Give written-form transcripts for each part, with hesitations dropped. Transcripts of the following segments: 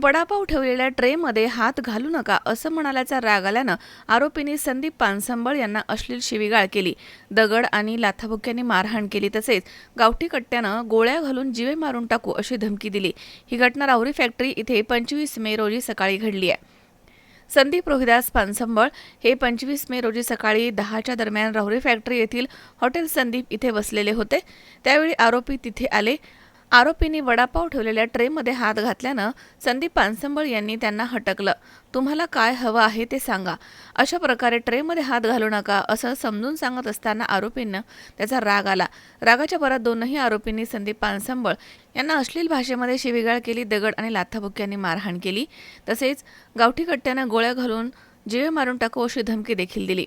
वडापाव ठेवलेल्या ट्रेमध्ये हात घालू नका असं म्हणाल्याचा राग आल्यानं आरोपींनी संदीप पानसंबळ यांना अश्लील शिवीगाळ केली, दगड आणि लाथाबुक्क्यांनी मारहाण केली, तसेच गावठी कट्ट्यानं गोळ्या घालून जीवे मारून टाकू अशी धमकी दिली। ही घटना राहुरी फॅक्टरी इथे 25 मे रोजी सकाळी घडली आहे। संदीप रोहिदास पानसंबळ हे 25 मे रोजी सकाळी 10च्या दरम्यान राहुरी फॅक्टरी येथील हॉटेल संदीप इथे बसलेले होते। त्यावेळी आरोपी तिथे आले। आरोपींनी वडापाव ठेवलेल्या ट्रेमध्ये हात घातल्यानं संदीप पानसंबळ यांनी त्यांना हटकलं। तुम्हाला काय हवं आहे ते सांगा, अशा प्रकारे ट्रेमध्ये हात घालू नका असं समजून सांगत असताना आरोपींना त्याचा राग आला। रागाच्या भरात दोनही आरोपींनी संदीप पानसंबळ यांना अश्लील भाषेमध्ये शिवीगाळ केली, दगड आणि लाथाबुक्क्यांनी मारहाण केली, तसेच गावठी कट्ट्यानं गोळ्या घालून जीवे मारून टाकू अशी धमकी देखील दिली।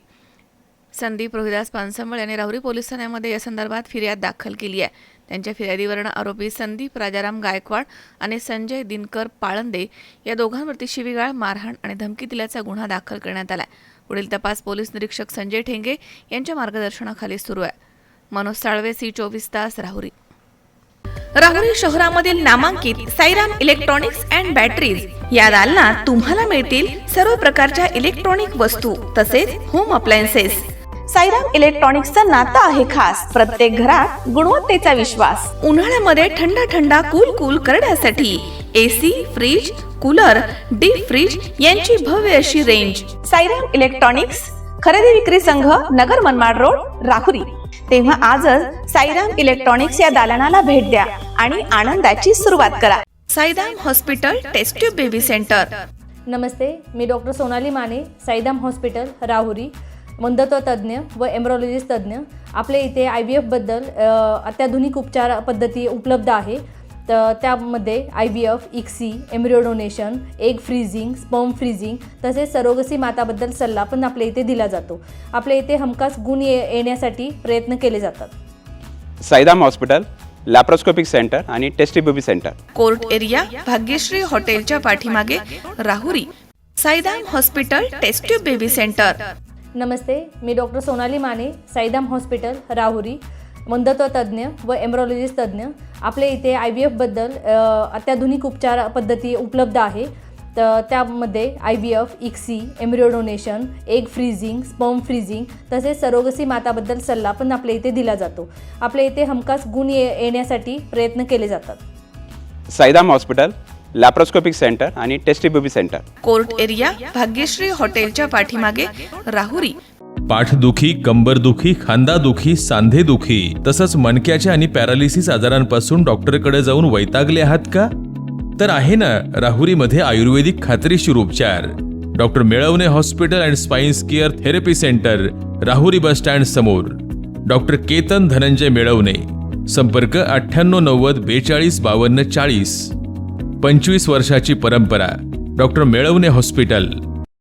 संदीप रोहिदास पानसंबळ यांनी राहुरी पोलीस ठाण्यामध्ये या संदर्भात फिर्याद दाखल केली आहे। त्यांच्या फिर्यादीवरून आरोपी संदीप राजाराम गायकवाड आणि संजय दिनकर पाळंदे या दोघांवरती शिवीगाळ, मारहाण आणि धमकी दिल्याचा गुन्हा दाखल करण्यात आला। पुढील तपास पोलीस निरीक्षक संजय ठेंगे यांच्या मार्गदर्शनाखाली सुरू आहे। मनोज साळवे, C24 तास, राहुरी। राहुरी शहरामधील नामांकित साईराम इलेक्ट्रॉनिक्स अँड बॅटरीज या दालनात तुम्हाला मिळतील सर्व प्रकारच्या इलेक्ट्रॉनिक वस्तू तसेच होम अप्लायन्सेस। साईराम इलेक्ट्रॉनिक्सचं नातं आहे खास, प्रत्येक घरात गुणवत्तेचा विश्वास। उन्हाळ्यामध्ये थंड कूल करण्यासाठी AC, fridge, cooler, deep freeze यांची भव्य अशी रेंज। साईराम इलेक्ट्रॉनिक्स खरेदी विक्री संघ, नगर मनमाड रोड, राहुरी। तेव्हा आजच साईराम इलेक्ट्रॉनिक्स या दालनाला भेट द्या आणि आनंदाची सुरुवात करा। Sairam hospital test tube baby centre. नमस्ते, मी डॉक्टर सोनाली माने, साईराम हॉस्पिटल, राहुरी, मंदत्व तज्ज्ञ व एम्ब्रॉलॉजिस्ट तज्ज्ञ। आपल्या इथे IVF बद्दल अत्याधुनिक उपचार पद्धती उपलब्ध आहे। तर त्यामध्ये IVF, ICSI, embryo donation, egg freezing, sperm freezing तसेच सरोगसी माताबद्दल सल्ला पण आपल्या इथे दिला जातो। आपल्या इथे हमखास गुण येण्यासाठी प्रयत्न केले जातात। साईराम हॉस्पिटल, लॅप्रोस्कोपिक सेंटर आणि test baby centre, court area, Bhagyashree हॉटेलच्या पाठीमागे, Rahuri. Sairam hospital test tube baby centre. नमस्ते, मी डॉक्टर सोनाली माने, साईराम हॉस्पिटल, राहुरी, मंदत्व तज्ज्ञ व एम्ब्रॉलॉजिस्ट तज्ज्ञ। आपल्या इथे IVF बद्दल अत्याधुनिक उपचार पद्धती उपलब्ध आहे। तर त्यामध्ये IVF, ICSI, embryo donation, egg freezing, sperm freezing तसेच सरोगसी माताबद्दल सल्ला पण आपल्या इथे दिला जातो। आपल्या इथे हमखास गुण येण्यासाठी प्रयत्न केले जातात। साईराम हॉस्पिटल, लॅप्रोस्कोपिक सेंटर आणि test baby centre, court area, Bhagyashree हॉटेलच्या पाठीमागे, राहुरी। पाठदुखी, कंबरदुखी, खांदादुखी, सांधेदुखी तसंच मणक्याच्या आणि पॅरालिसिस आजारांपासून डॉक्टरकडे जाऊन वैतागले आहात का? तर आहे ना राहुरीमध्ये आयुर्वेदिक खात्रीशीर उपचार। Doctor Melavane hospital and spine care therapy centre, Rahuri bus stand समोर। डॉक्टर केतन धनंजय मेळवणे, संपर्क 9890 42 52 40। 25 वर्षाची परंपरा, डॉक्टर मेळवणे हॉस्पिटल।